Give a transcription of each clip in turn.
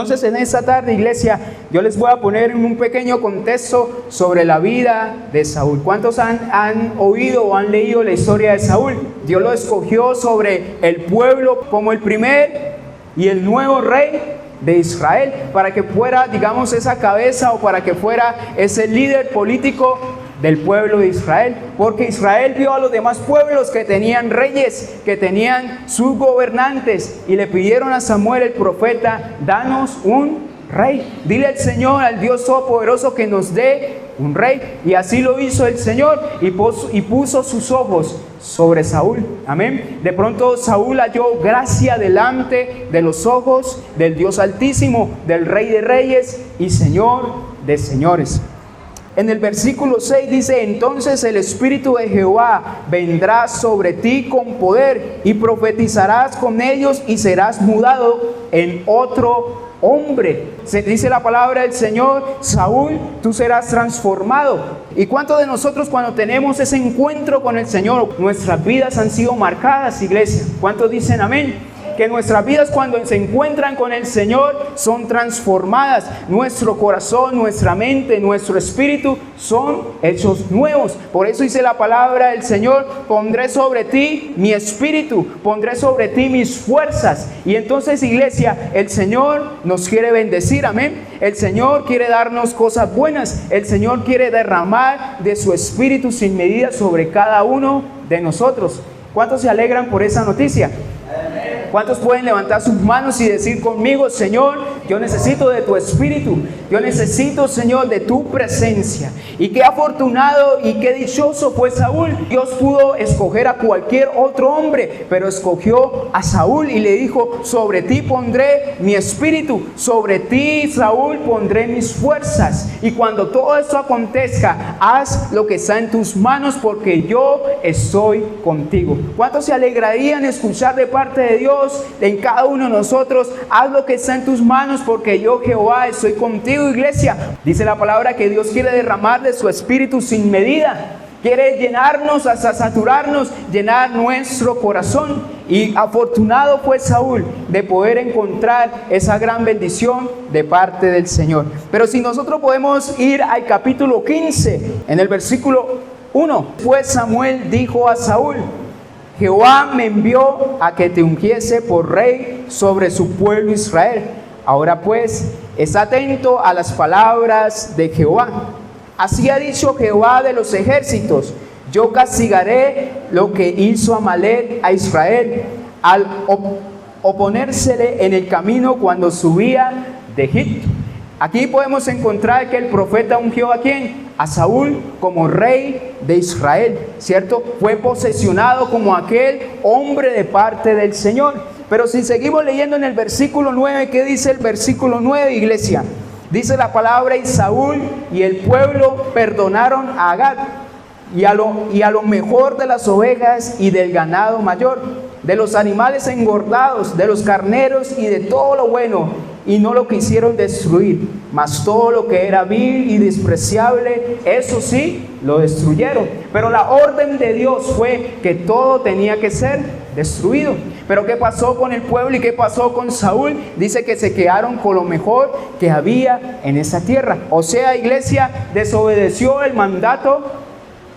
Entonces en esta tarde, iglesia, yo les voy a poner un pequeño contexto sobre la vida de Saúl. ¿Cuántos han oído o han leído la historia de Saúl? Dios lo escogió sobre el pueblo como el primer y el nuevo rey de Israel, para que fuera, digamos, esa cabeza o para que fuera ese líder político del pueblo de Israel, porque Israel vio a los demás pueblos que tenían reyes, que tenían sus gobernantes, y le pidieron a Samuel el profeta: danos un rey, dile al Señor, al Dios Todopoderoso, que nos dé un rey. Y así lo hizo el Señor, y puso sus ojos sobre Saúl. Amén. De pronto Saúl halló gracia delante de los ojos del Dios Altísimo, del Rey de Reyes y Señor de Señores. En el versículo 6 dice: entonces el Espíritu de Jehová vendrá sobre ti con poder, y profetizarás con ellos, y serás mudado en otro hombre. Se dice la palabra del Señor: Saúl, tú serás transformado. ¿Y cuántos de nosotros, cuando tenemos ese encuentro con el Señor, nuestras vidas han sido marcadas, iglesia? ¿Cuántos dicen amén? Que nuestras vidas, cuando se encuentran con el Señor, son transformadas. Nuestro corazón, nuestra mente, nuestro espíritu son hechos nuevos. Por eso dice la palabra del Señor: pondré sobre ti mi espíritu, pondré sobre ti mis fuerzas. Y entonces, iglesia, el Señor nos quiere bendecir, amén. El Señor quiere darnos cosas buenas. El Señor quiere derramar de su espíritu sin medida sobre cada uno de nosotros. ¿Cuántos se alegran por esa noticia? ¿Cuántos pueden levantar sus manos y decir conmigo: Señor, yo necesito de tu espíritu, yo necesito, Señor, de tu presencia? Y qué afortunado y qué dichoso fue Saúl. Dios pudo escoger a cualquier otro hombre, pero escogió a Saúl y le dijo: sobre ti pondré mi espíritu, sobre ti, Saúl, pondré mis fuerzas. Y cuando todo esto acontezca, haz lo que está en tus manos, porque yo estoy contigo. ¿Cuántos se alegrarían escuchar de parte de Dios en cada uno de nosotros: haz lo que está en tus manos, porque yo, Jehová, estoy contigo, iglesia? Dice la palabra que Dios quiere derramar de su espíritu sin medida. Quiere llenarnos hasta saturarnos, llenar nuestro corazón. Y afortunado fue Saúl de poder encontrar esa gran bendición de parte del Señor. Pero si nosotros podemos ir al capítulo 15, en el versículo 1. Pues Samuel dijo a Saúl: Jehová me envió a que te ungiese por rey sobre su pueblo Israel. Ahora pues, está atento a las palabras de Jehová. Así ha dicho Jehová de los ejércitos: yo castigaré lo que hizo Amalek a Israel al oponérsele en el camino cuando subía de Egipto. Aquí podemos encontrar que el profeta ungió ¿a quién? A Saúl como rey de Israel, ¿cierto? Fue posesionado como aquel hombre de parte del Señor. Pero si seguimos leyendo en el versículo 9, ¿qué dice el versículo 9, iglesia? Dice la palabra: y Saúl y el pueblo perdonaron a Agag y a lo mejor de las ovejas y del ganado mayor, de los animales engordados, de los carneros y de todo lo bueno, y no lo quisieron destruir, mas todo lo que era vil y despreciable, eso sí, lo destruyeron. Pero la orden de Dios fue que todo tenía que ser destruido. Pero ¿qué pasó con el pueblo y qué pasó con Saúl? Dice que se quedaron con lo mejor que había en esa tierra. O sea, iglesia, desobedeció el mandato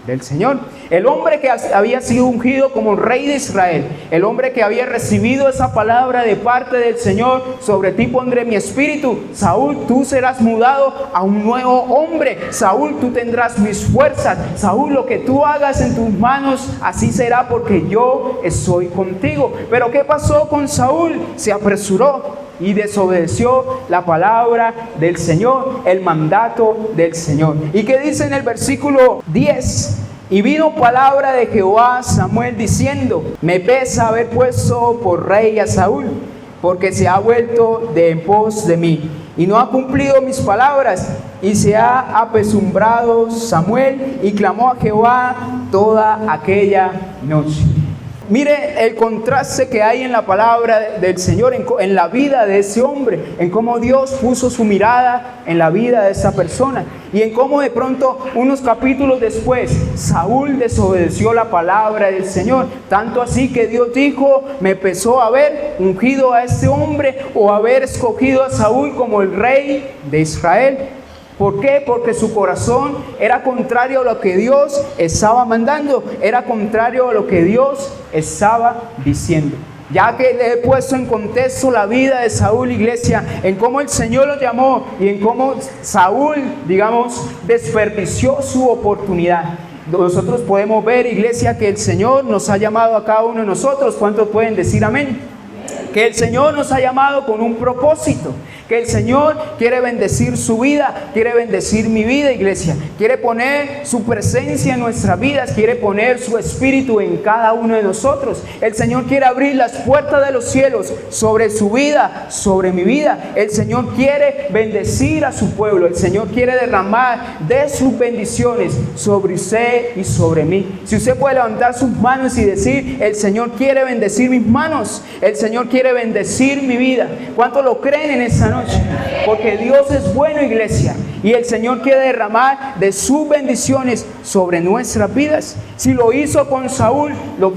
del Señor. El hombre que había sido ungido como rey de Israel, el hombre que había recibido esa palabra de parte del Señor: sobre ti pondré mi espíritu. Saúl, tú serás mudado a un nuevo hombre. Saúl, tú tendrás mis fuerzas. Saúl, lo que tú hagas en tus manos, así será, porque yo estoy contigo. Pero ¿qué pasó con Saúl? Se apresuró y desobedeció la palabra del Señor, el mandato del Señor. ¿Y qué dice en el versículo 10? Y vino palabra de Jehová a Samuel diciendo: me pesa haber puesto por rey a Saúl, porque se ha vuelto de en pos de mí, y no ha cumplido mis palabras. Y se ha apesumbrado Samuel, y clamó a Jehová toda aquella noche. Mire el contraste que hay en la palabra del Señor, en la vida de ese hombre, en cómo Dios puso su mirada en la vida de esa persona y en cómo de pronto unos capítulos después Saúl desobedeció la palabra del Señor, tanto así que Dios dijo: me pesó haber ungido a este hombre o haber escogido a Saúl como el rey de Israel. ¿Por qué? Porque su corazón era contrario a lo que Dios estaba mandando, era contrario a lo que Dios estaba diciendo. Ya que le he puesto en contexto la vida de Saúl, iglesia, en cómo el Señor lo llamó y en cómo Saúl, desperdició su oportunidad. Nosotros podemos ver, iglesia, que el Señor nos ha llamado a cada uno de nosotros. ¿Cuántos pueden decir amén? Que el Señor nos ha llamado con un propósito, que el Señor quiere bendecir su vida, quiere bendecir mi vida, iglesia, quiere poner su presencia en nuestras vidas, quiere poner su espíritu en cada uno de nosotros. El Señor quiere abrir las puertas de los cielos sobre su vida, sobre mi vida. El Señor quiere bendecir a su pueblo, el Señor quiere derramar de sus bendiciones sobre usted y sobre mí. Si usted puede levantar sus manos y decir: el Señor quiere bendecir mis manos, el Señor quiere bendecir mi vida. ¿Cuántos lo creen en esta noche? Porque Dios es bueno, iglesia, y el Señor quiere derramar de sus bendiciones sobre nuestras vidas. Si lo hizo con Saúl,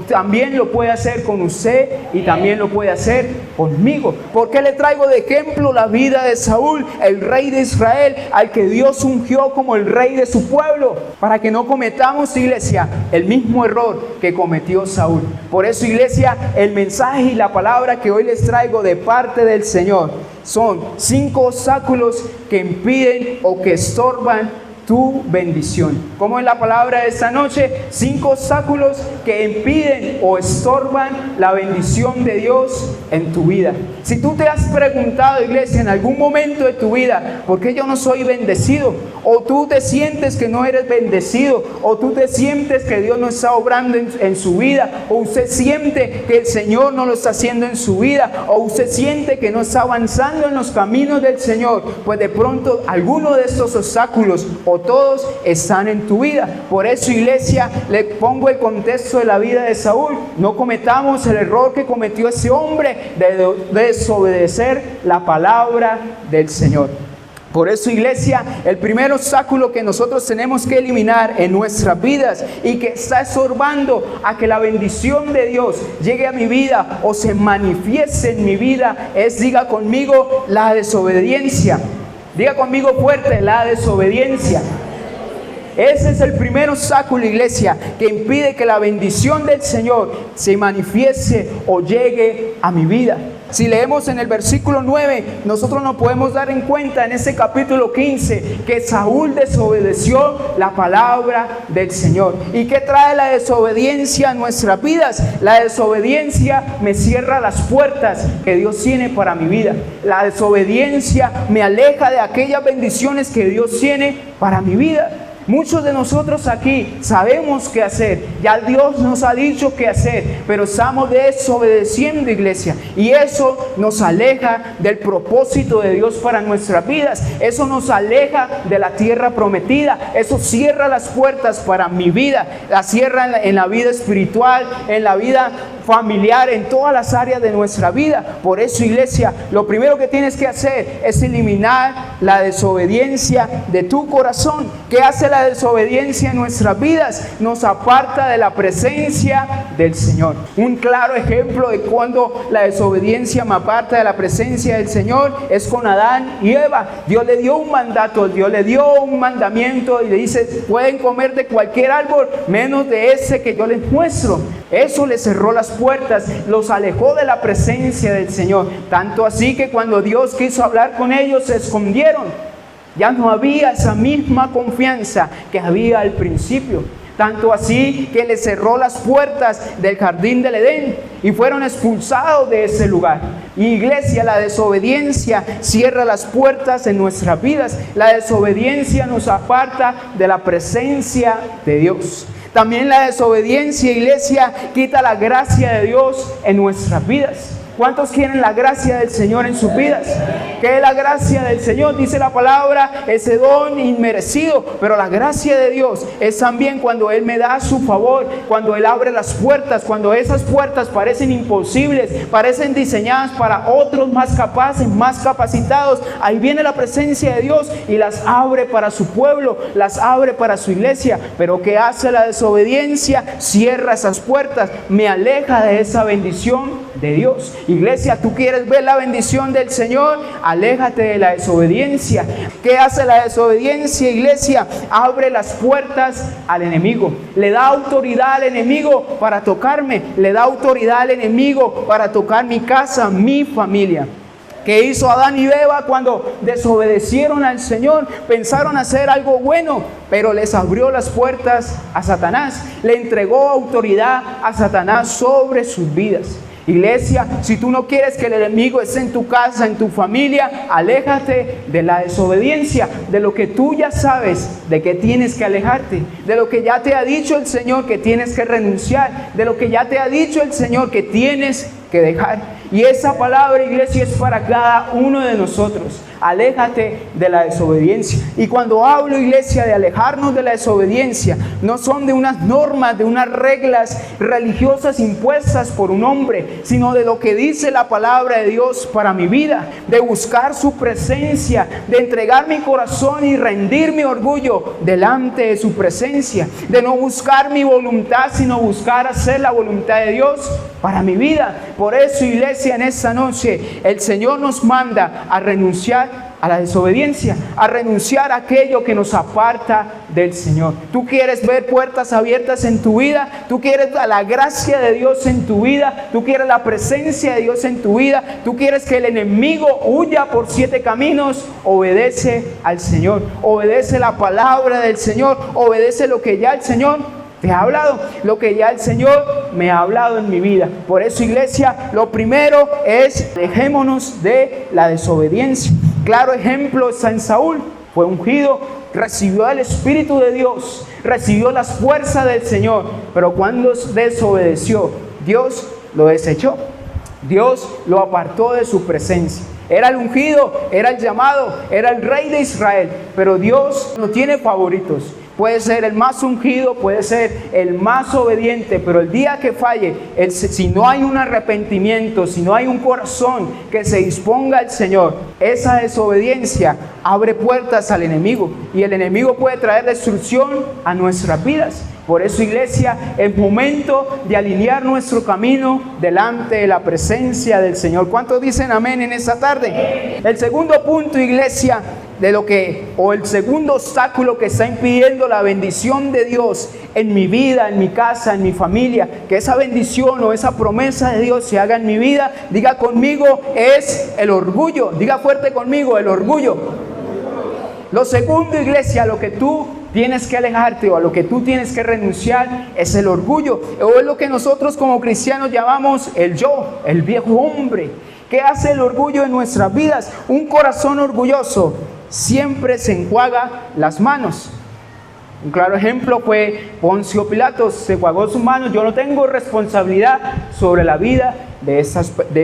también lo puede hacer con usted y también lo puede hacer conmigo. ¿Por qué le traigo de ejemplo la vida de Saúl, el rey de Israel, al que Dios ungió como el rey de su pueblo? Para que no cometamos, iglesia, el mismo error que cometió Saúl. Por eso, iglesia, el mensaje y la palabra que hoy les traigo de parte del Señor son 5 obstáculos que impiden o que estorban tu bendición. Como en la palabra de esta noche, 5 obstáculos que impiden o estorban la bendición de Dios en tu vida. Si tú te has preguntado, iglesia, en algún momento de tu vida: ¿por qué yo no soy bendecido? O tú te sientes que no eres bendecido, o tú te sientes que Dios no está obrando en su vida, o usted siente que el Señor no lo está haciendo en su vida, o usted siente que no está avanzando en los caminos del Señor, pues de pronto alguno de estos obstáculos o todos están en tu vida. Por eso, iglesia, le pongo el contexto de la vida de Saúl. No cometamos el error que cometió ese hombre de desobedecer la palabra del Señor. Por eso, iglesia, el primer obstáculo que nosotros tenemos que eliminar en nuestras vidas y que está estorbando a que la bendición de Dios llegue a mi vida o se manifieste en mi vida es, diga conmigo, la desobediencia. Diga conmigo fuerte: la desobediencia. Ese es el primer obstáculo, iglesia, que impide que la bendición del Señor se manifieste o llegue a mi vida. Si leemos en el versículo 9, nosotros nos podemos dar en cuenta en ese capítulo 15 que Saúl desobedeció la palabra del Señor. ¿Y qué trae la desobediencia a nuestras vidas? La desobediencia me cierra las puertas que Dios tiene para mi vida. La desobediencia me aleja de aquellas bendiciones que Dios tiene para mi vida. Muchos de nosotros aquí sabemos qué hacer, ya Dios nos ha dicho qué hacer, pero estamos desobedeciendo, iglesia, y eso nos aleja del propósito de Dios para nuestras vidas. Eso nos aleja de la tierra prometida. Eso cierra las puertas para mi vida, la cierra en la vida espiritual, en la vida familiar, en todas las áreas de nuestra vida. Por eso, iglesia, lo primero que tienes que hacer es eliminar la desobediencia de tu corazón. ¿Qué hace la desobediencia en nuestras vidas? Nos aparta de la presencia del Señor. Un claro ejemplo de cuando la desobediencia me aparta de la presencia del Señor es con Adán y Eva. Dios le dio un mandato, Dios le dio un mandamiento y le dice: pueden comer de cualquier árbol menos de ese que yo les muestro. Eso les cerró las puertas, los alejó de la presencia del Señor. Tanto así que cuando Dios quiso hablar con ellos, se escondieron. Ya no había esa misma confianza que había al principio. Tanto así que les cerró las puertas del jardín del Edén y fueron expulsados de ese lugar. Y, iglesia, la desobediencia cierra las puertas en nuestras vidas. La desobediencia nos aparta de la presencia de Dios. También la desobediencia, iglesia, quita la gracia de Dios en nuestras vidas. ¿Cuántos quieren la gracia del Señor en sus vidas? ¿Qué es la gracia del Señor? Dice la palabra, ese don inmerecido. Pero la gracia de Dios es también cuando Él me da su favor, cuando Él abre las puertas, cuando esas puertas parecen imposibles, parecen diseñadas para otros más capaces, más capacitados. Ahí viene la presencia de Dios y las abre para su pueblo, las abre para su iglesia. Pero ¿qué hace la desobediencia? Cierra esas puertas, me aleja de esa bendición de Dios. Iglesia, ¿tú quieres ver la bendición del Señor? Aléjate de la desobediencia. ¿Qué hace la desobediencia, iglesia? Abre las puertas al enemigo. Le da autoridad al enemigo para tocarme. Le da autoridad al enemigo para tocar mi casa, mi familia. ¿Qué hizo Adán y Eva cuando desobedecieron al Señor? Pensaron hacer algo bueno, pero les abrió las puertas a Satanás. Le entregó autoridad a Satanás sobre sus vidas. Iglesia, si tú no quieres que el enemigo esté en tu casa, en tu familia, aléjate de la desobediencia, de lo que tú ya sabes, de que tienes que alejarte, de lo que ya te ha dicho el Señor que tienes que renunciar, de lo que ya te ha dicho el Señor que tienes que dejar. Y esa palabra, iglesia, es para cada uno de nosotros. Aléjate de la desobediencia. Y cuando hablo, iglesia, de alejarnos de la desobediencia, no son de unas normas, de unas reglas religiosas impuestas por un hombre, sino de lo que dice la palabra de Dios para mi vida, de buscar su presencia, de entregar mi corazón y rendir mi orgullo delante de su presencia, de no buscar mi voluntad, sino buscar hacer la voluntad de Dios para mi vida. Por eso, iglesia, en esta noche el Señor nos manda a renunciar a la desobediencia, a renunciar a aquello que nos aparta del Señor. Tú quieres ver puertas abiertas en tu vida, tú quieres la gracia de Dios en tu vida, tú quieres la presencia de Dios en tu vida, tú quieres que el enemigo huya por 7 caminos. Obedece al Señor, obedece la palabra del Señor, obedece lo que ya el Señor te ha hablado, lo que ya el Señor me ha hablado en mi vida. Por eso, iglesia, lo primero es dejémonos de la desobediencia. Claro ejemplo está en Saúl. Fue ungido, recibió el Espíritu de Dios, recibió las fuerzas del Señor, pero cuando desobedeció, Dios lo desechó. Dios lo apartó de su presencia. Era el ungido, era el llamado, era el rey de Israel, pero Dios no tiene favoritos. Puede ser el más ungido, puede ser el más obediente, pero el día que falle, si no hay un arrepentimiento, si no hay un corazón que se disponga al Señor, esa desobediencia abre puertas al enemigo y el enemigo puede traer destrucción a nuestras vidas. Por eso, iglesia, es momento de alinear nuestro camino delante de la presencia del Señor. ¿Cuántos dicen amén en esta tarde? El segundo punto, iglesia, el segundo obstáculo que está impidiendo la bendición de Dios en mi vida, en mi casa, en mi familia, que esa bendición o esa promesa de Dios se haga en mi vida, diga conmigo, es el orgullo. Diga fuerte conmigo, el orgullo. Lo segundo, iglesia, lo que tú tienes que alejarte o a lo que tú tienes que renunciar es el orgullo, o es lo que nosotros como cristianos llamamos el yo, el viejo hombre. ¿Qué hace el orgullo en nuestras vidas? Un corazón orgulloso siempre se enjuaga las manos. Un claro ejemplo fue Poncio Pilatos, se enjuagó sus manos. Yo no tengo responsabilidad sobre la vida de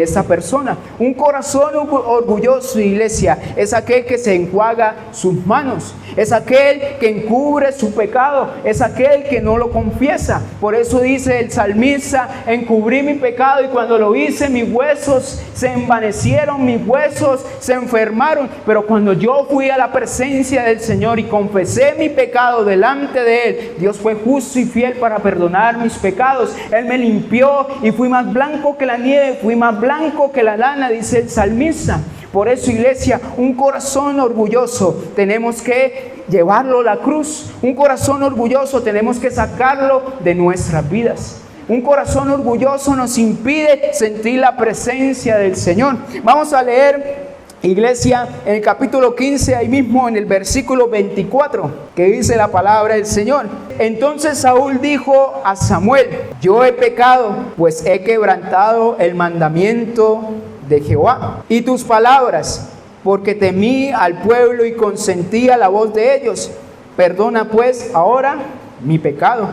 esa persona. Un corazón orgulloso, iglesia, es aquel que se enjuaga sus manos, es aquel que encubre su pecado, es aquel que no lo confiesa. Por eso dice el salmista, encubrí mi pecado y cuando lo hice mis huesos se envanecieron, mis huesos se enfermaron. Pero cuando yo fui a la presencia del Señor y confesé mi pecado delante de Él, Dios fue justo y fiel para perdonar mis pecados. Él me limpió y fui más blanco que la nieve, fui más blanco que la lana, dice el salmista. Por eso, iglesia, un corazón orgulloso tenemos que llevarlo a la cruz. Un corazón orgulloso tenemos que sacarlo de nuestras vidas. Un corazón orgulloso nos impide sentir la presencia del Señor. Vamos a leer, iglesia, en el capítulo 15, ahí mismo en el versículo 24, que dice la palabra del Señor. Entonces Saúl dijo a Samuel, yo he pecado, pues he quebrantado el mandamiento de Jehová y tus palabras, porque temí al pueblo y consentí a la voz de ellos. Perdona pues ahora mi pecado.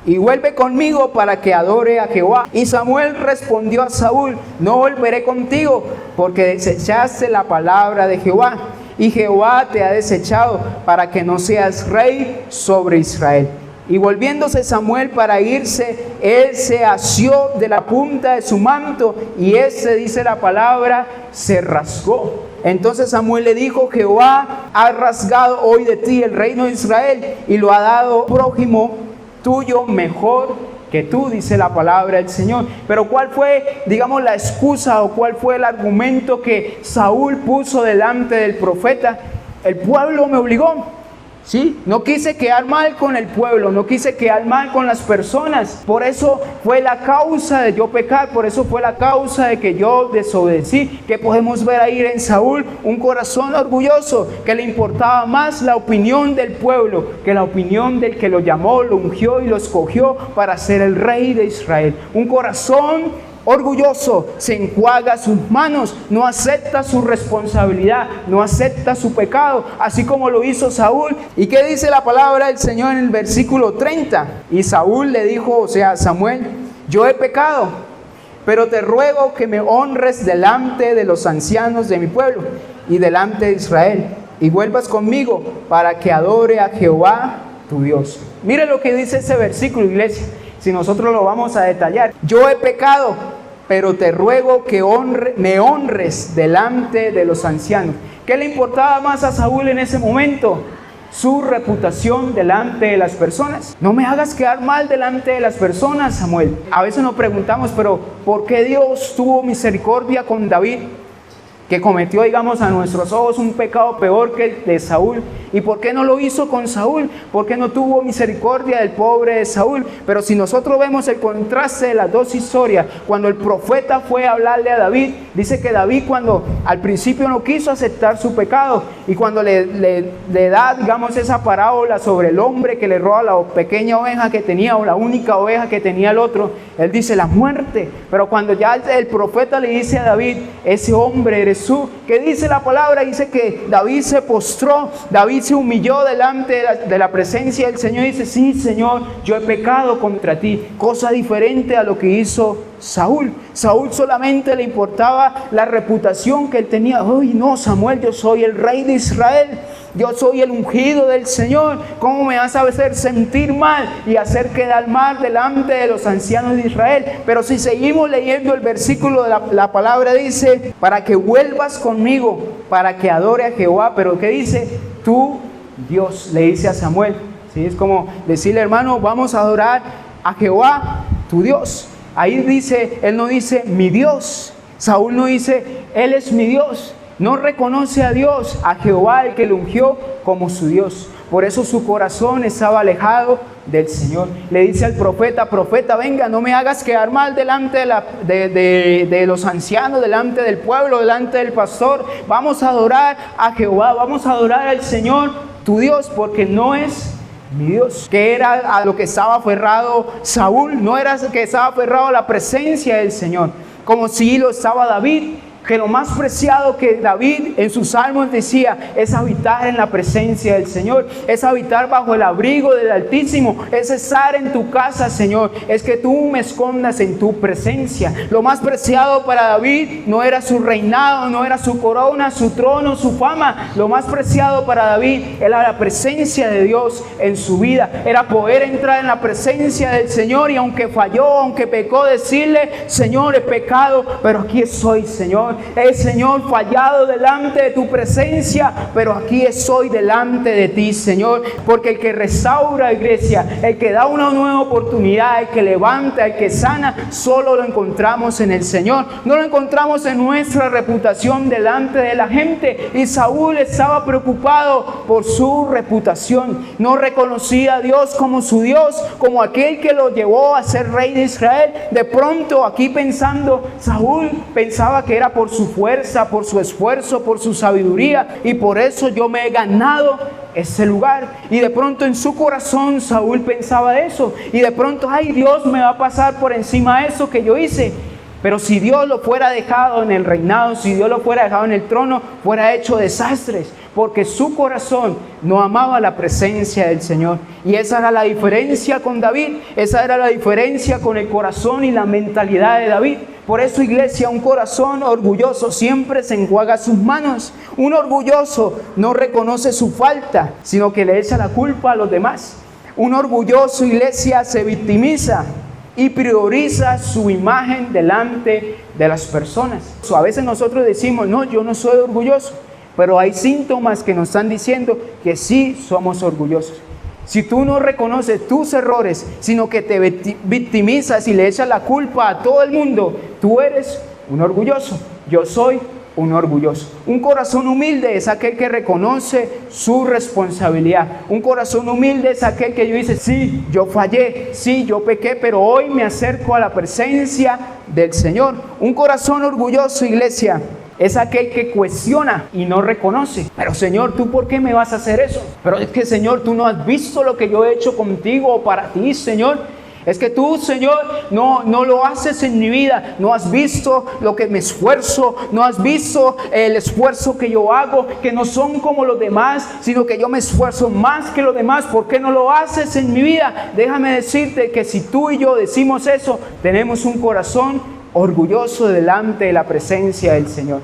y vuelve conmigo para que adore a Jehová. Y Samuel respondió a Saúl: no volveré contigo, porque desechaste la palabra de Jehová, y Jehová te ha desechado para que no seas rey sobre Israel. Y volviéndose Samuel para irse, él se asió de la punta de su manto, y dice la palabra, se rasgó. Entonces Samuel le dijo: Jehová ha rasgado hoy de ti el reino de Israel, y lo ha dado prójimo tuyo mejor que tú, dice la palabra del Señor. Pero ¿cuál fue, digamos, la excusa o cuál fue el argumento que Saúl puso delante del profeta? El pueblo me obligó. ¿Sí? No quise quedar mal con el pueblo, no quise quedar mal con las personas. Por eso fue la causa de yo pecar, por eso fue la causa de que yo desobedecí. Que podemos ver ahí en Saúl un corazón orgulloso, que le importaba más la opinión del pueblo que la opinión del que lo llamó, lo ungió y lo escogió para ser el rey de Israel. Un corazón orgulloso se enjuaga sus manos, no acepta su responsabilidad, no acepta su pecado, así como lo hizo Saúl. ¿Y qué dice la palabra del Señor en el versículo 30? Y Saúl le dijo, o sea, Samuel: yo he pecado, pero te ruego que me honres delante de los ancianos de mi pueblo y delante de Israel, y vuelvas conmigo para que adore a Jehová tu Dios. Mire lo que dice ese versículo, iglesia. Si nosotros lo vamos a detallar: yo he pecado, pero te ruego que me honres delante de los ancianos. ¿Qué le importaba más a Saúl en ese momento? Su reputación delante de las personas. No me hagas quedar mal delante de las personas, Samuel. A veces nos preguntamos, pero ¿por qué Dios tuvo misericordia con David, que cometió, digamos, a nuestros ojos un pecado peor que el de Saúl? ¿Y por qué no lo hizo con Saúl? ¿Por qué no tuvo misericordia del pobre de Saúl? Pero si nosotros vemos el contraste de las dos historias, cuando el profeta fue a hablarle a David, dice que David, cuando al principio no quiso aceptar su pecado, y cuando le da, digamos, esa parábola sobre el hombre que le roba la pequeña oveja que tenía, o la única oveja que tenía el otro, él dice la muerte. Pero cuando ya el profeta le dice a David: ese hombre eres tú, ¿qué dice la palabra? Dice que David se postró, David se humilló delante de la presencia del Señor y dice: sí, Señor, yo he pecado contra ti. Cosa diferente a lo que hizo Saúl. Saúl solamente le importaba la reputación que él tenía. ¡Ay, no, Samuel, yo soy el rey de Israel! Yo soy el ungido del Señor. ¿Cómo me vas a hacer sentir mal y hacer quedar mal delante de los ancianos de Israel? Pero si seguimos leyendo el versículo de la palabra, dice: para que vuelvas conmigo, para que adore a Jehová. Pero ¿qué dice? Tú, Dios, le dice a Samuel. ¿Sí? Es como decirle: hermano, vamos a adorar a Jehová, tu Dios. Ahí dice, él no dice mi Dios. Saúl no dice él es mi Dios. No reconoce a Dios, a Jehová, el que lo ungió, como su Dios. Por eso su corazón estaba alejado del Señor. Le dice al profeta: profeta, venga, no me hagas quedar mal delante de los ancianos, delante del pueblo, delante del pastor. Vamos a adorar a Jehová, vamos a adorar al Señor, tu Dios, porque no es mi Dios. ¿Qué era a lo que estaba aferrado Saúl? No era que estaba aferrado a la presencia del Señor, como si lo estaba David, que lo más preciado que David en sus salmos decía es habitar en la presencia del Señor, es habitar bajo el abrigo del Altísimo, es estar en tu casa, Señor, es que tú me escondas en tu presencia. Lo más preciado para David no era su reinado, no era su corona, su trono, su fama. Lo más preciado para David era la presencia de Dios en su vida, era poder entrar en la presencia del Señor y aunque falló, aunque pecó, decirle: Señor, he pecado, pero aquí estoy, Señor. Señor, fallado delante de tu presencia, pero aquí estoy delante de ti, Señor. Porque el que restaura, iglesia, el que da una nueva oportunidad, el que levanta, el que sana, solo lo encontramos en el Señor. No lo encontramos en nuestra reputación delante de la gente. Y Saúl estaba preocupado por su reputación. No reconocía a Dios como su Dios, como aquel que lo llevó a ser rey de Israel. De pronto, aquí pensando, Saúl pensaba que era por su fuerza, por su esfuerzo, por su sabiduría, y por eso yo me he ganado ese lugar. Y de pronto en su corazón Saúl pensaba eso, y de pronto: ay, Dios me va a pasar por encima de eso que yo hice. Pero si Dios lo fuera dejado en el reinado, si Dios lo fuera dejado en el trono, fuera hecho desastres. porque su corazón no amaba la presencia del Señor. Y esa era la diferencia con David, esa era la diferencia con el corazón y la mentalidad de David. Por eso, iglesia, un corazón orgulloso siempre se enjuaga sus manos. Un orgulloso no reconoce su falta, sino que le echa la culpa a los demás. Un orgulloso, iglesia, se victimiza y prioriza su imagen delante de las personas. A veces nosotros decimos, no, yo no soy orgulloso, pero hay síntomas que nos están diciendo que sí somos orgullosos. Si tú no reconoces tus errores, sino que te victimizas y le echas la culpa a todo el mundo, tú eres un orgulloso. Yo soy un orgulloso. Un corazón humilde es aquel que reconoce su responsabilidad. Un corazón humilde es aquel que dice, sí, yo fallé, sí, yo pequé, pero hoy me acerco a la presencia del Señor. Un corazón orgulloso, iglesia, es aquel que cuestiona y no reconoce. Pero Señor, ¿tú por qué me vas a hacer eso? Pero es que, Señor, tú no has visto lo que yo he hecho contigo o para ti, Señor. Es que tú, Señor, no lo haces en mi vida. No has visto lo que me esfuerzo. No has visto el esfuerzo que yo hago, que no son como los demás, sino que yo me esfuerzo más que los demás. ¿Por qué no lo haces en mi vida? Déjame decirte que si tú y yo decimos eso, tenemos un corazón orgulloso delante de la presencia del Señor.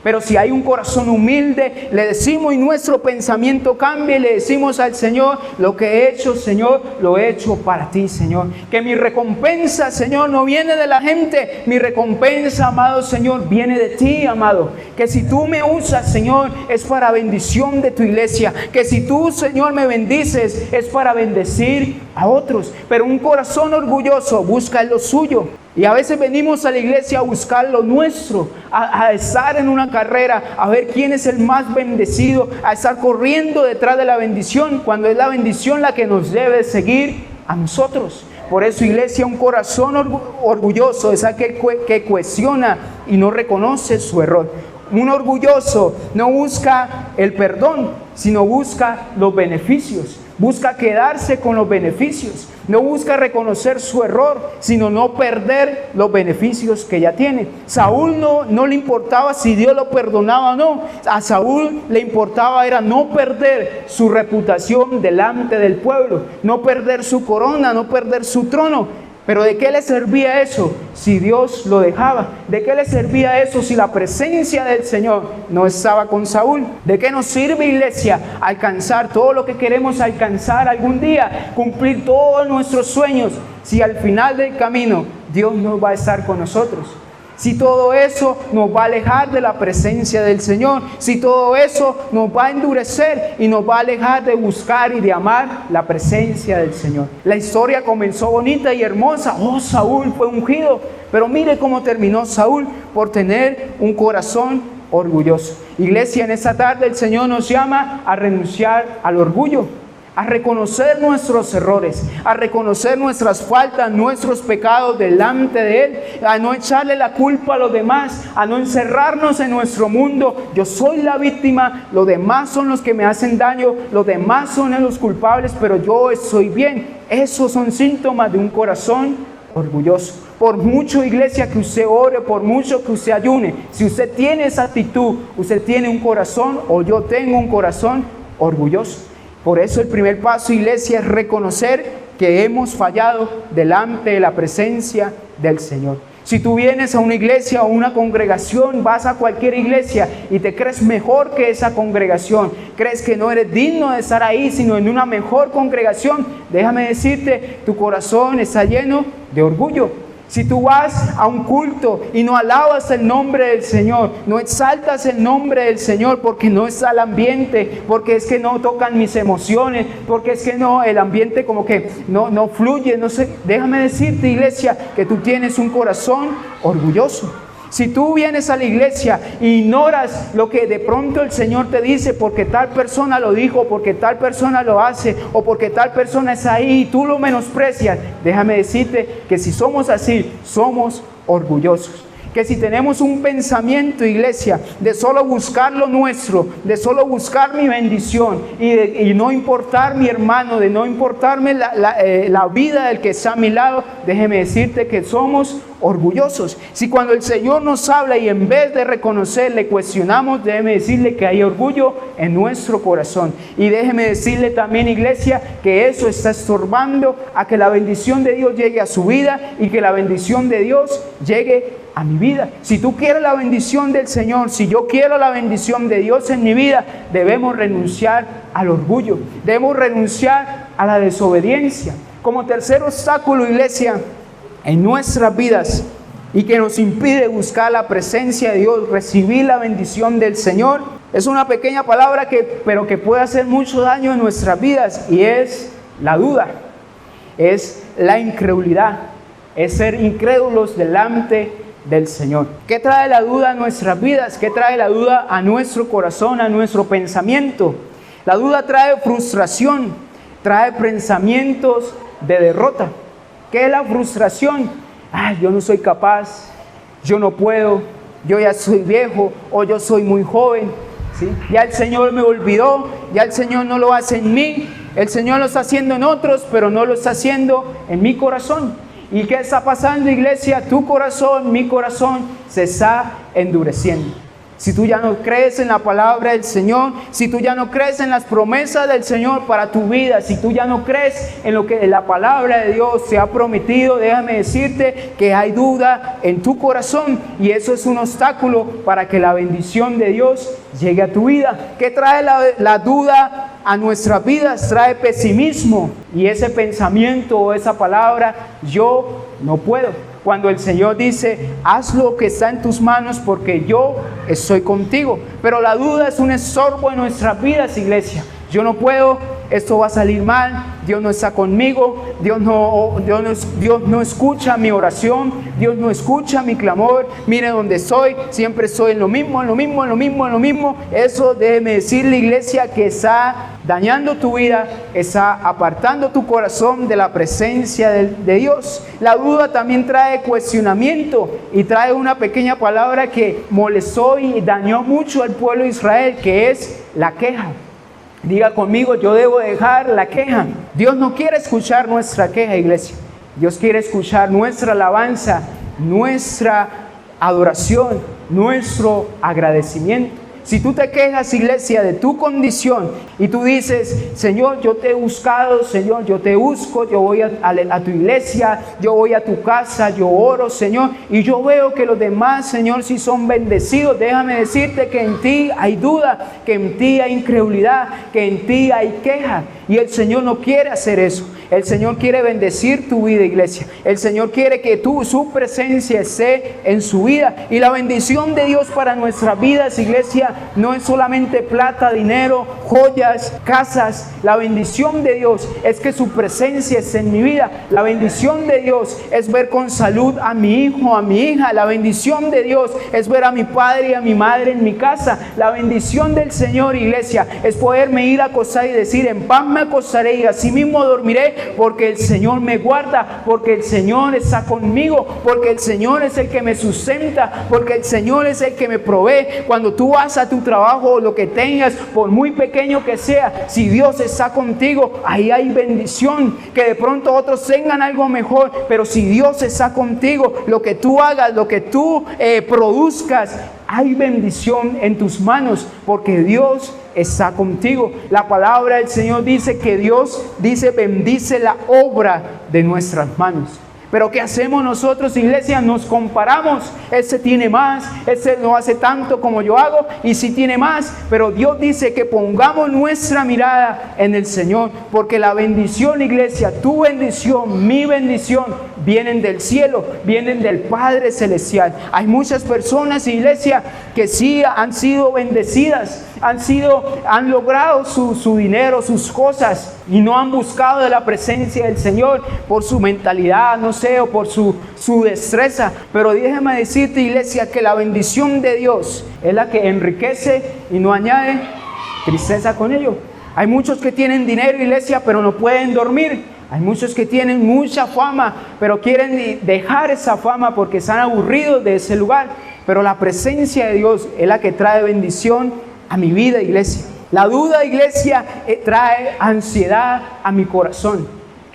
Pero si hay un corazón humilde, le decimos y nuestro pensamiento cambia y le decimos al Señor, lo que he hecho, Señor, lo he hecho para ti, Señor. Que mi recompensa, Señor, no viene de la gente. Mi recompensa, amado Señor, viene de ti, amado. Que si tú me usas, Señor, es para bendición de tu iglesia. Que si tú, Señor, me bendices, es para bendecir a otros. Pero un corazón orgulloso busca lo suyo. Y a veces venimos a la iglesia a buscar lo nuestro, a estar en una carrera, a ver quién es el más bendecido, a estar corriendo detrás de la bendición, cuando es la bendición la que nos debe seguir a nosotros. Por eso, iglesia, un corazón orgulloso es aquel que cuestiona y no reconoce su error. Un orgulloso no busca el perdón, sino busca los beneficios. Busca quedarse con los beneficios. No busca reconocer su error, sino no perder los beneficios que ya tiene. Saúl no le importaba si Dios lo perdonaba o no. A Saúl le importaba era no perder su reputación delante del pueblo, no perder su corona, no perder su trono. Pero ¿de qué le servía eso si Dios lo dejaba? ¿De qué le servía eso si la presencia del Señor no estaba con Saúl? ¿De qué nos sirve, iglesia, alcanzar todo lo que queremos alcanzar algún día? Cumplir todos nuestros sueños si al final del camino Dios no va a estar con nosotros. Si todo eso nos va a alejar de la presencia del Señor, si todo eso nos va a endurecer y nos va a alejar de buscar y de amar la presencia del Señor. La historia comenzó bonita y hermosa. Oh, Saúl fue ungido, pero mire cómo terminó Saúl, por tener un corazón orgulloso. Iglesia, en esta tarde el Señor nos llama a renunciar al orgullo, a reconocer nuestros errores, a reconocer nuestras faltas, nuestros pecados delante de Él, a no echarle la culpa a los demás, a no encerrarnos en nuestro mundo. Yo soy la víctima, los demás son los que me hacen daño, los demás son los culpables, pero yo estoy bien. Esos son síntomas de un corazón orgulloso. Por mucho, iglesia, que usted ore, por mucho que usted ayune, si usted tiene esa actitud, usted tiene un corazón, o yo tengo un corazón orgulloso. Por eso el primer paso, iglesia, es reconocer que hemos fallado delante de la presencia del Señor. Si tú vienes a una iglesia o una congregación, vas a cualquier iglesia y te crees mejor que esa congregación, crees que no eres digno de estar ahí, sino en una mejor congregación, déjame decirte, tu corazón está lleno de orgullo. Si tú vas a un culto y no alabas el nombre del Señor, no exaltas el nombre del Señor porque no está el ambiente, porque es que no tocan mis emociones, porque es que no, el ambiente como que no fluye, no sé. Déjame decirte, iglesia, que tú tienes un corazón orgulloso. Si tú vienes a la iglesia e ignoras lo que de pronto el Señor te dice porque tal persona lo dijo, porque tal persona lo hace o porque tal persona es ahí y tú lo menosprecias, déjame decirte que si somos así, somos orgullosos. Que si tenemos un pensamiento, iglesia, de solo buscar lo nuestro, de solo buscar mi bendición y no importar mi hermano, de no importarme la vida del que está a mi lado, déjeme decirte que somos orgullosos. Si cuando el Señor nos habla y en vez de reconocerle, cuestionamos, déjeme decirle que hay orgullo en nuestro corazón. Y déjeme decirle también, iglesia, que eso está estorbando a que la bendición de Dios llegue a su vida y que la bendición de Dios llegue a mi vida. Si tú quieres la bendición del Señor, si yo quiero la bendición de Dios en mi vida, debemos renunciar al orgullo, debemos renunciar a la desobediencia. Como tercer obstáculo, iglesia, en nuestras vidas y que nos impide buscar la presencia de Dios, recibir la bendición del Señor, es una pequeña palabra pero que puede hacer mucho daño en nuestras vidas, y es la duda, es la incredulidad, es ser incrédulos delante del Señor. ¿Qué trae la duda a nuestras vidas? ¿Qué trae la duda a nuestro corazón, a nuestro pensamiento? La duda trae frustración, trae pensamientos de derrota. ¿Qué es la frustración? Yo no soy capaz, yo no puedo, yo ya soy viejo o yo soy muy joven, ¿sí? Ya el Señor me olvidó, ya el Señor no lo hace en mí, el Señor lo está haciendo en otros, pero no lo está haciendo en mi corazón. ¿Y qué está pasando, iglesia? Tu corazón, mi corazón se está endureciendo. Si tú ya no crees en la palabra del Señor, si tú ya no crees en las promesas del Señor para tu vida, si tú ya no crees en lo que la palabra de Dios te ha prometido, déjame decirte que hay duda en tu corazón, y eso es un obstáculo para que la bendición de Dios llegue a tu vida. ¿Qué trae la duda a nuestras vidas? Trae pesimismo, y ese pensamiento o esa palabra, yo no puedo. Cuando el Señor dice, haz lo que está en tus manos porque yo estoy contigo. Pero la duda es un estorbo en nuestras vidas, iglesia. Yo no puedo, esto va a salir mal, Dios no está conmigo, Dios no escucha mi oración, Dios no escucha mi clamor. Mire dónde estoy, siempre estoy en lo mismo. Eso, déjeme decirle, iglesia, que está dañando tu vida, está apartando tu corazón de la presencia de Dios. La duda también trae cuestionamiento, y trae una pequeña palabra que molestó y dañó mucho al pueblo de Israel, que es la queja. Diga conmigo, yo debo dejar la queja. Dios no quiere escuchar nuestra queja, iglesia. Dios quiere escuchar nuestra alabanza, nuestra adoración, nuestro agradecimiento. Si tú te quejas, iglesia, de tu condición y tú dices, Señor, yo te he buscado, Señor, yo te busco, yo voy a tu iglesia, yo voy a tu casa, yo oro, Señor, y yo veo que los demás, Señor, sí son bendecidos. Déjame decirte que en ti hay duda, que en ti hay incredulidad, que en ti hay queja, y el Señor no quiere hacer eso. El Señor quiere bendecir tu vida, iglesia. El Señor quiere que su presencia esté en su vida. Y la bendición de Dios para nuestras vidas, iglesia, no es solamente plata, dinero, joyas, casas. La bendición de Dios es que su presencia esté en mi vida. La bendición de Dios es ver con salud a mi hijo, a mi hija. La bendición de Dios es ver a mi padre y a mi madre en mi casa. La bendición del Señor, iglesia, es poderme ir a acostar y decir, en paz me acostaré y así mismo dormiré, porque el Señor me guarda, porque el Señor está conmigo, porque el Señor es el que me sustenta, porque el Señor es el que me provee. Cuando tú vas a tu trabajo o lo que tengas, por muy pequeño que sea, si Dios está contigo, ahí hay bendición. Que de pronto otros tengan algo mejor, pero si Dios está contigo, lo que tú hagas, lo que tú produzcas, hay bendición en tus manos, porque Dios está contigo. La palabra del Señor dice que Dios bendice la obra de nuestras manos. Pero ¿qué hacemos nosotros, iglesia? Nos comparamos. Ese tiene más, ese no hace tanto como yo hago, y sí tiene más. Pero Dios dice que pongamos nuestra mirada en el Señor, porque la bendición, iglesia, tu bendición, mi bendición, vienen del cielo, vienen del Padre Celestial. Hay muchas personas, iglesia, que sí han sido bendecidas, han logrado su dinero, sus cosas, y no han buscado de la presencia del Señor por su mentalidad, no sé, o por su destreza. Pero déjame decirte, iglesia, que la bendición de Dios es la que enriquece y no añade tristeza con ello. Hay muchos que tienen dinero, iglesia, pero no pueden dormir. Hay muchos que tienen mucha fama, pero quieren dejar esa fama porque están aburridos de ese lugar. Pero la presencia de Dios es la que trae bendición a mi vida, iglesia. La duda, iglesia, trae ansiedad a mi corazón.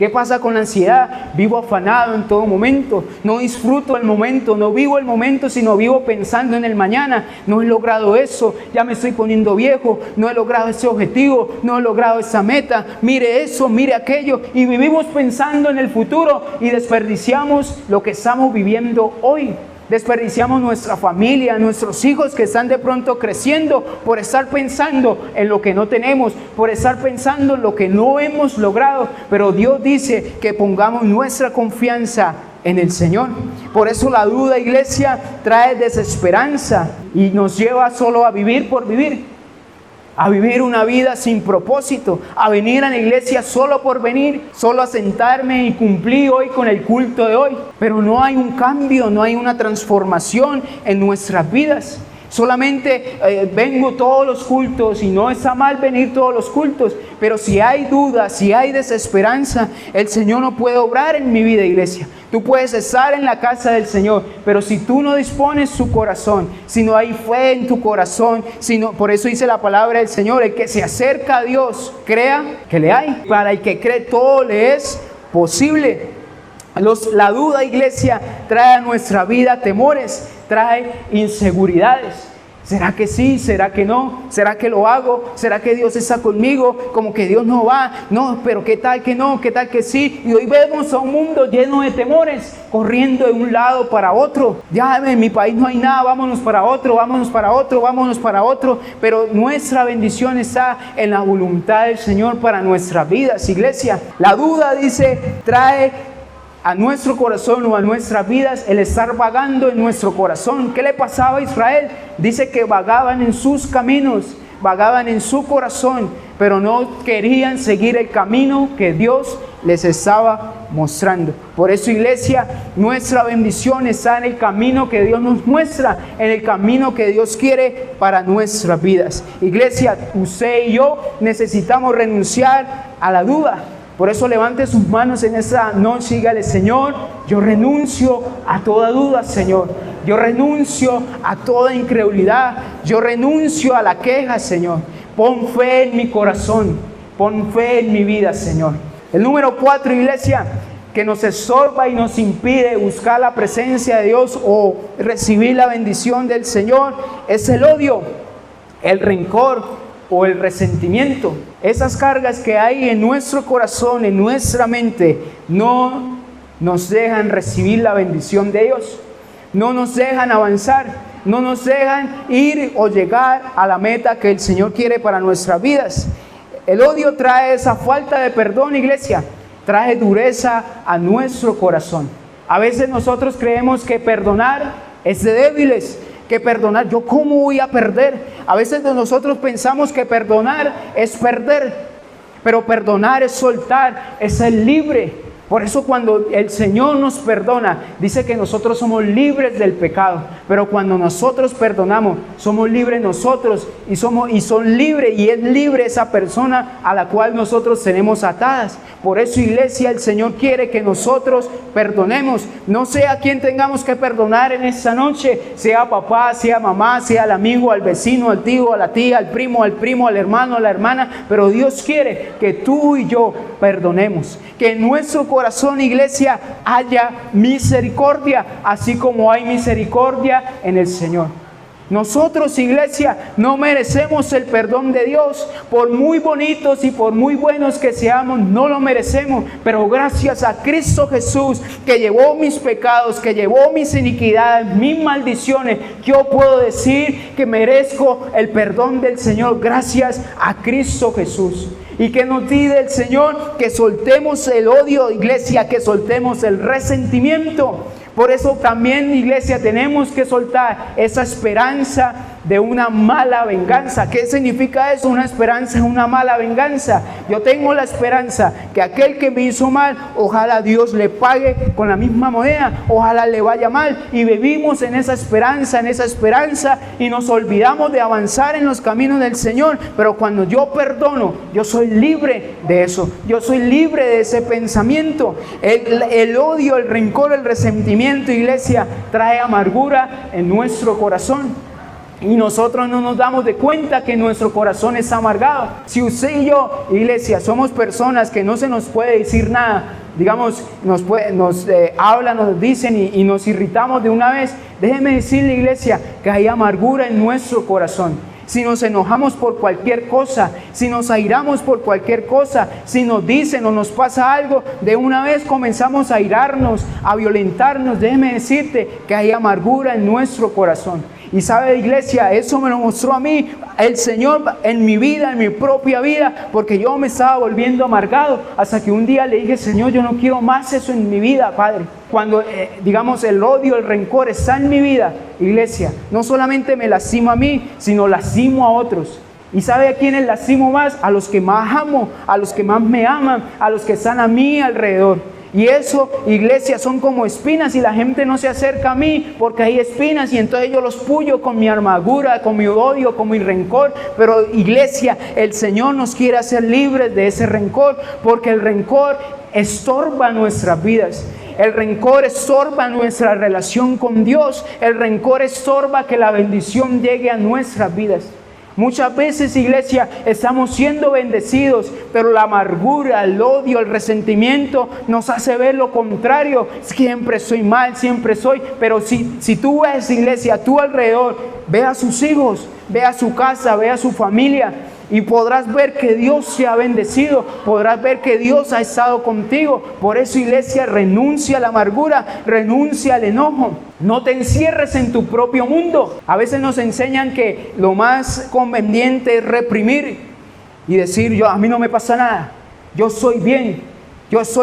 ¿Qué pasa con la ansiedad? Vivo afanado en todo momento, no disfruto el momento, no vivo el momento, sino vivo pensando en el mañana. No he logrado eso, ya me estoy poniendo viejo, no he logrado ese objetivo, no he logrado esa meta, mire eso, mire aquello, y vivimos pensando en el futuro y desperdiciamos lo que estamos viviendo hoy. Desperdiciamos nuestra familia, nuestros hijos que están de pronto creciendo por estar pensando en lo que no tenemos, por estar pensando en lo que no hemos logrado. Pero Dios dice que pongamos nuestra confianza en el Señor. Por eso la duda, iglesia, trae desesperanza y nos lleva solo a vivir por vivir. A vivir una vida sin propósito, a venir a la iglesia solo por venir, solo a sentarme y cumplir hoy con el culto de hoy. Pero no hay un cambio, no hay una transformación en nuestras vidas. Solamente vengo todos los cultos y no está mal venir todos los cultos, pero si hay dudas, si hay desesperanza, el Señor no puede obrar en mi vida, iglesia. Tú puedes estar en la casa del Señor, pero si tú no dispones su corazón, si no hay fe en tu corazón, por eso dice la palabra del Señor, el que se acerca a Dios, crea que le hay. Para el que cree todo le es posible. La duda, iglesia, trae a nuestra vida temores, trae inseguridades. ¿Será que sí? ¿Será que no? ¿Será que lo hago? ¿Será que Dios está conmigo? Como que Dios no va. No, pero ¿qué tal que no? ¿Qué tal que sí? Y hoy vemos a un mundo lleno de temores, corriendo de un lado para otro. Ya en mi país no hay nada, vámonos para otro, vámonos para otro, vámonos para otro. Pero nuestra bendición está en la voluntad del Señor para nuestras vidas, iglesia. La duda, dice, trae a nuestro corazón o a nuestras vidas el estar vagando en nuestro corazón. ¿Qué le pasaba a Israel? Dice que vagaban en sus caminos, vagaban en su corazón, pero no querían seguir el camino que Dios les estaba mostrando. Por eso, iglesia, nuestra bendición está en el camino que Dios nos muestra, en el camino que Dios quiere para nuestras vidas. Iglesia, usted y yo necesitamos renunciar a la duda. Por eso levante sus manos en esta noche y dígale: Señor, yo renuncio a toda duda, Señor. Yo renuncio a toda incredulidad. Yo renuncio a la queja, Señor. Pon fe en mi corazón. Pon fe en mi vida, Señor. El número 4, iglesia, que nos estorba y nos impide buscar la presencia de Dios o recibir la bendición del Señor, es el odio, el rencor o el resentimiento. Esas cargas que hay en nuestro corazón, en nuestra mente, no nos dejan recibir la bendición de Dios, no nos dejan avanzar, no nos dejan ir o llegar a la meta que el Señor quiere para nuestras vidas. El odio trae esa falta de perdón, iglesia, trae dureza a nuestro corazón. A veces nosotros creemos que perdonar es de débiles, que perdonar, ¿yo cómo voy a perder? A veces nosotros pensamos que perdonar es perder, pero perdonar es soltar, es ser libre. Por eso cuando el Señor nos perdona, dice que nosotros somos libres del pecado. Pero cuando nosotros perdonamos, somos libres nosotros y son libres, y es libre esa persona a la cual nosotros tenemos atadas. Por eso, iglesia, el Señor quiere que nosotros perdonemos. No sé a quién tengamos que perdonar en esta noche, sea papá, sea mamá, sea al amigo, al vecino, al tío, a la tía, al primo, al hermano, a la hermana. Pero Dios quiere que tú y yo perdonemos. Que en nuestro corazón, iglesia, haya misericordia, así como hay misericordia en el Señor. Nosotros, iglesia, no merecemos el perdón de Dios. Por muy bonitos y por muy buenos que seamos, no lo merecemos. Pero gracias a Cristo Jesús, que llevó mis pecados, que llevó mis iniquidades, mis maldiciones, yo puedo decir que merezco el perdón del Señor gracias a Cristo Jesús. Y que nos pide el Señor que soltemos el odio, iglesia, que soltemos el resentimiento. Por eso también, iglesia, tenemos que soltar esa esperanza de una mala venganza. ¿Qué significa eso? Una esperanza de una mala venganza. Yo tengo la esperanza que aquel que me hizo mal, ojalá Dios le pague con la misma moneda, ojalá le vaya mal. Y vivimos en esa esperanza y nos olvidamos de avanzar en los caminos del Señor. Pero cuando yo perdono, yo soy libre de eso. Yo soy libre de ese pensamiento. El odio, el rencor, el resentimiento, iglesia, trae amargura en nuestro corazón. y nosotros no nos damos de cuenta que nuestro corazón está amargado. Si usted y yo, iglesia, somos personas que no se nos puede decir nada, digamos, nos hablan, nos dicen y nos irritamos de una vez, déjeme decirle, iglesia, que hay amargura en nuestro corazón. Si nos enojamos por cualquier cosa, si nos airamos por cualquier cosa, si nos dicen o nos pasa algo, de una vez comenzamos a airarnos, a violentarnos. Déjeme decirte que hay amargura en nuestro corazón. Y sabe, iglesia, eso me lo mostró a mí el Señor en mi vida, en mi propia vida, porque yo me estaba volviendo amargado, hasta que un día le dije, Señor, yo no quiero más eso en mi vida, Padre. Cuando, digamos, el odio, el rencor está en mi vida, iglesia, no solamente me lastima a mí, sino lastimo a otros. ¿Y sabe a quiénes lastimo más? A los que más amo, a los que más me aman, a los que están a mí alrededor. Y eso, iglesia, son como espinas y la gente no se acerca a mí porque hay espinas y entonces yo los puyo con mi amargura, con mi odio, con mi rencor. Pero iglesia, el Señor nos quiere hacer libres de ese rencor, porque el rencor estorba nuestras vidas. El rencor estorba nuestra relación con Dios. El rencor estorba que la bendición llegue a nuestras vidas. Muchas veces, iglesia, estamos siendo bendecidos, pero la amargura, el odio, el resentimiento nos hace ver lo contrario. Siempre soy mal, siempre soy. Pero si tú ves, iglesia, a tu alrededor, ve a sus hijos, ve a su casa, ve a su familia, y podrás ver que Dios se ha bendecido, podrás ver que Dios ha estado contigo. Por eso, iglesia, renuncia a la amargura, renuncia al enojo. No te encierres en tu propio mundo. A veces nos enseñan que lo más conveniente es reprimir y decir, a mí no me pasa nada, yo estoy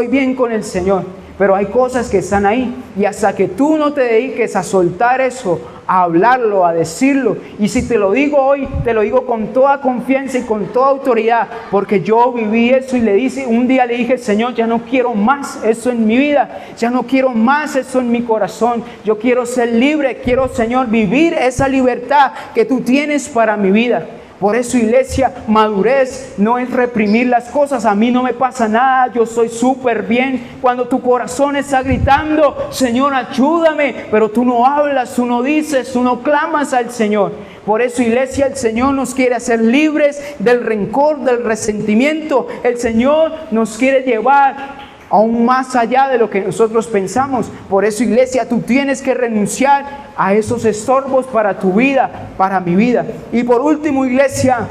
bien con el Señor. Pero hay cosas que están ahí, y hasta que tú no te dediques a soltar eso, a hablarlo, a decirlo, y si te lo digo hoy, te lo digo con toda confianza y con toda autoridad, porque yo viví eso y un día le dije, Señor, ya no quiero más eso en mi vida, ya no quiero más eso en mi corazón, yo quiero ser libre, quiero, Señor, vivir esa libertad que tú tienes para mi vida. Por eso, iglesia, madurez no es reprimir las cosas. A mí no me pasa nada, yo soy súper bien. Cuando tu corazón está gritando, Señor, ayúdame, pero tú no hablas, tú no dices, tú no clamas al Señor. Por eso, iglesia, el Señor nos quiere hacer libres del rencor, del resentimiento. El Señor nos quiere llevar aún más allá de lo que nosotros pensamos. Por eso, iglesia, tú tienes que renunciar a esos estorbos para tu vida, para mi vida. Y por último, iglesia,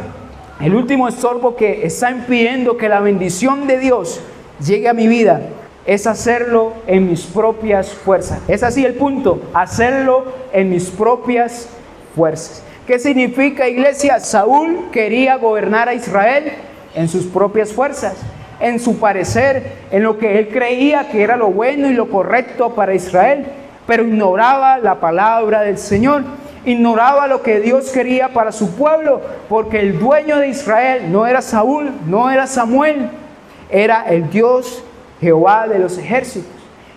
el último estorbo que está impidiendo que la bendición de Dios llegue a mi vida es hacerlo en mis propias fuerzas. Es así el punto, hacerlo en mis propias fuerzas. ¿Qué significa, iglesia? Saúl quería gobernar a Israel en sus propias fuerzas, en su parecer, en lo que él creía que era lo bueno y lo correcto para Israel, pero ignoraba la palabra del Señor, ignoraba lo que Dios quería para su pueblo, porque el dueño de Israel no era Saúl, no era Samuel, era el Dios Jehová de los ejércitos.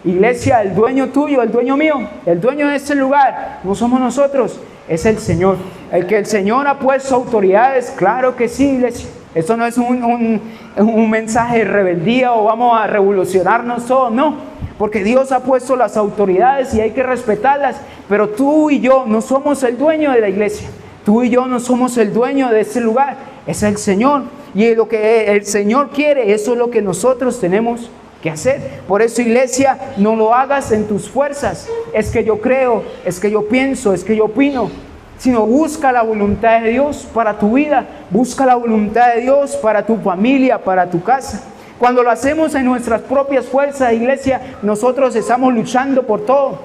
Iglesia, el dueño tuyo, el dueño mío, el dueño de este lugar, no somos nosotros, es el Señor. El que el Señor ha puesto autoridades, claro que sí, iglesia. Esto no es un mensaje de rebeldía o vamos a revolucionarnos todos, no. Porque Dios ha puesto las autoridades y hay que respetarlas. Pero tú y yo no somos el dueño de la iglesia. Tú y yo no somos el dueño de este lugar. Es el Señor. Y lo que el Señor quiere, eso es lo que nosotros tenemos que hacer. Por eso, iglesia, no lo hagas en tus fuerzas. Es que yo creo, es que yo pienso, es que yo opino. Sino busca la voluntad de Dios para tu vida, busca la voluntad de Dios para tu familia, para tu casa. Cuando lo hacemos en nuestras propias fuerzas, iglesia, nosotros estamos luchando por todo.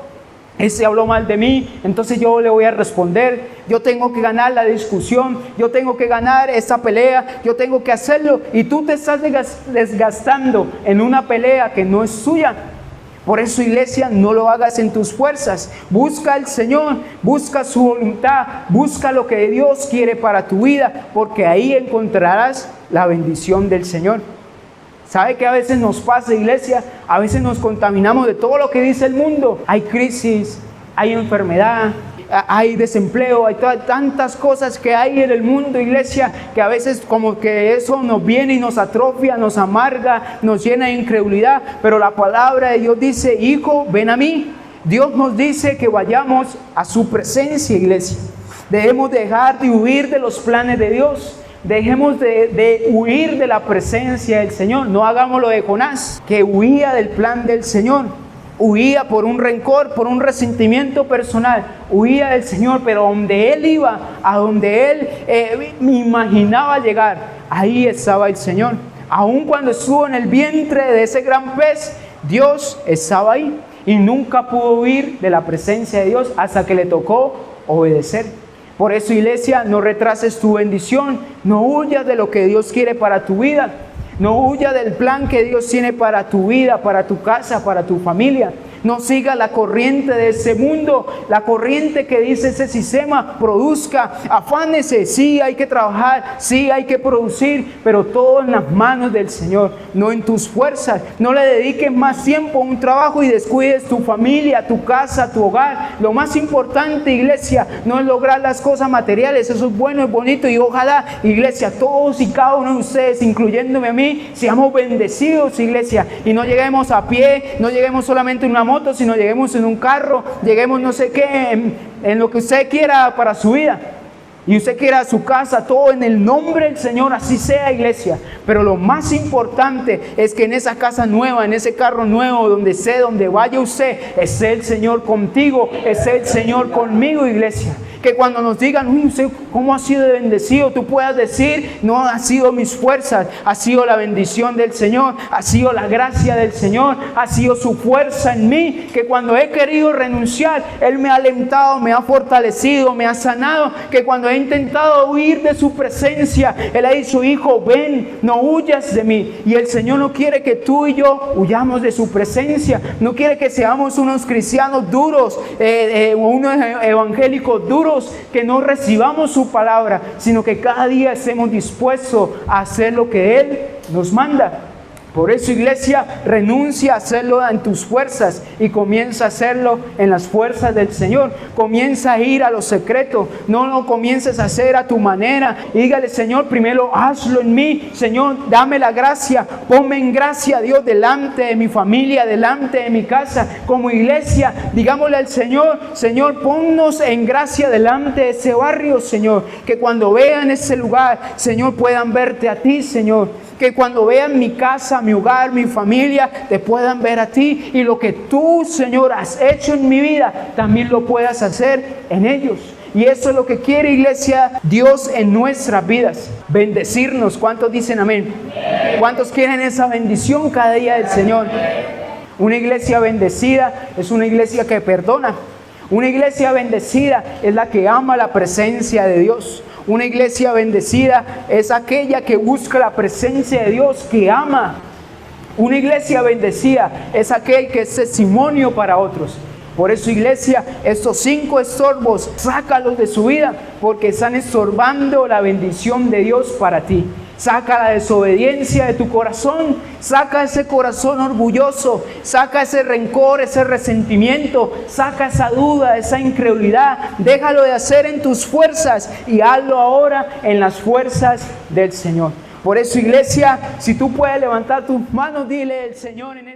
Ese habló mal de mí, entonces yo le voy a responder, yo tengo que ganar la discusión, yo tengo que ganar esa pelea, yo tengo que hacerlo, y tú te estás desgastando en una pelea que no es suya. Por eso, iglesia, no lo hagas en tus fuerzas. Busca al Señor, busca su voluntad, busca lo que Dios quiere para tu vida, porque ahí encontrarás la bendición del Señor. ¿Sabe qué a veces nos pasa, iglesia? A veces nos contaminamos de todo lo que dice el mundo. Hay crisis, hay enfermedad, hay desempleo, hay tantas cosas que hay en el mundo, iglesia, que a veces como que eso nos viene y nos atrofia, nos amarga, nos llena de incredulidad. Pero la palabra de Dios dice, hijo, ven a mí. Dios nos dice que vayamos a su presencia, iglesia. Debemos dejar de huir de los planes de Dios. Dejemos de huir de la presencia del Señor. No hagamos lo de Jonás, que huía del plan del Señor. Huía por un rencor, por un resentimiento personal. Huía del Señor, pero donde él iba, a donde él imaginaba llegar, ahí estaba el Señor. Aun cuando estuvo en el vientre de ese gran pez, Dios estaba ahí. Y nunca pudo huir de la presencia de Dios hasta que le tocó obedecer. Por eso, iglesia, no retrases tu bendición. No huyas de lo que Dios quiere para tu vida. No huyas del plan que Dios tiene para tu vida, para tu casa, para tu familia. No siga la corriente de ese mundo, la corriente que dice ese sistema: produzca, afánese. Sí, hay que trabajar, sí, hay que producir, pero todo en las manos del Señor, no en tus fuerzas. No le dediques más tiempo a un trabajo y descuides tu familia, tu casa, tu hogar. Lo más importante, iglesia, no es lograr las cosas materiales. Eso es bueno, es bonito, y ojalá, iglesia, todos y cada uno de ustedes, incluyéndome a mí, seamos bendecidos, iglesia, y no lleguemos a pie, no lleguemos solamente en una moto, sino lleguemos en un carro, lleguemos no sé qué, en lo que usted quiera para su vida, y usted quiera su casa, todo en el nombre del Señor, así sea, iglesia. Pero lo más importante es que en esa casa nueva, en ese carro nuevo, donde esté, donde vaya usted, esté el Señor contigo, esté el Señor conmigo, iglesia. Que cuando nos digan: uy, usted cómo ha sido bendecido, tú puedas decir: no ha sido mis fuerzas, ha sido la bendición del Señor, ha sido la gracia del Señor, ha sido su fuerza en mí. Que cuando he querido renunciar, Él me ha alentado, me ha fortalecido, me ha sanado. Que cuando he intentado huir de su presencia, Él ha dicho: hijo, ven, no huyas de mí. Y el Señor no quiere que tú y yo huyamos de su presencia. No quiere que seamos unos cristianos duros, unos evangélicos duros, que no recibamos su palabra, sino que cada día estemos dispuestos a hacer lo que Él nos manda. Por eso, iglesia, renuncia a hacerlo en tus fuerzas y comienza a hacerlo en las fuerzas del Señor. Comienza a ir a lo secreto, no lo comiences a hacer a tu manera. Y dígale: Señor, primero hazlo en mí. Señor, dame la gracia, ponme en gracia, Dios, delante de mi familia, delante de mi casa. Como iglesia, digámosle al Señor: Señor, ponnos en gracia delante de ese barrio, Señor. Que cuando vean ese lugar, Señor, puedan verte a ti, Señor. Que cuando vean mi casa, mi hogar, mi familia, te puedan ver a ti. Y lo que tú, Señor, has hecho en mi vida, también lo puedas hacer en ellos. Y eso es lo que quiere, iglesia, Dios en nuestras vidas. Bendecirnos. ¿Cuántos dicen amén? ¿Cuántos quieren esa bendición cada día del Señor? Una iglesia bendecida es una iglesia que perdona. Una iglesia bendecida es la que ama la presencia de Dios. Una iglesia bendecida es aquella que busca la presencia de Dios, que ama. Una iglesia bendecida es aquel que es testimonio para otros. Por eso, iglesia, estos 5 estorbos, sácalos de su vida, porque están estorbando la bendición de Dios para ti. Saca la desobediencia de tu corazón, saca ese corazón orgulloso, saca ese rencor, ese resentimiento, saca esa duda, esa incredulidad. Déjalo de hacer en tus fuerzas y hazlo ahora en las fuerzas del Señor. Por eso, iglesia, si tú puedes levantar tus manos, dile al Señor en este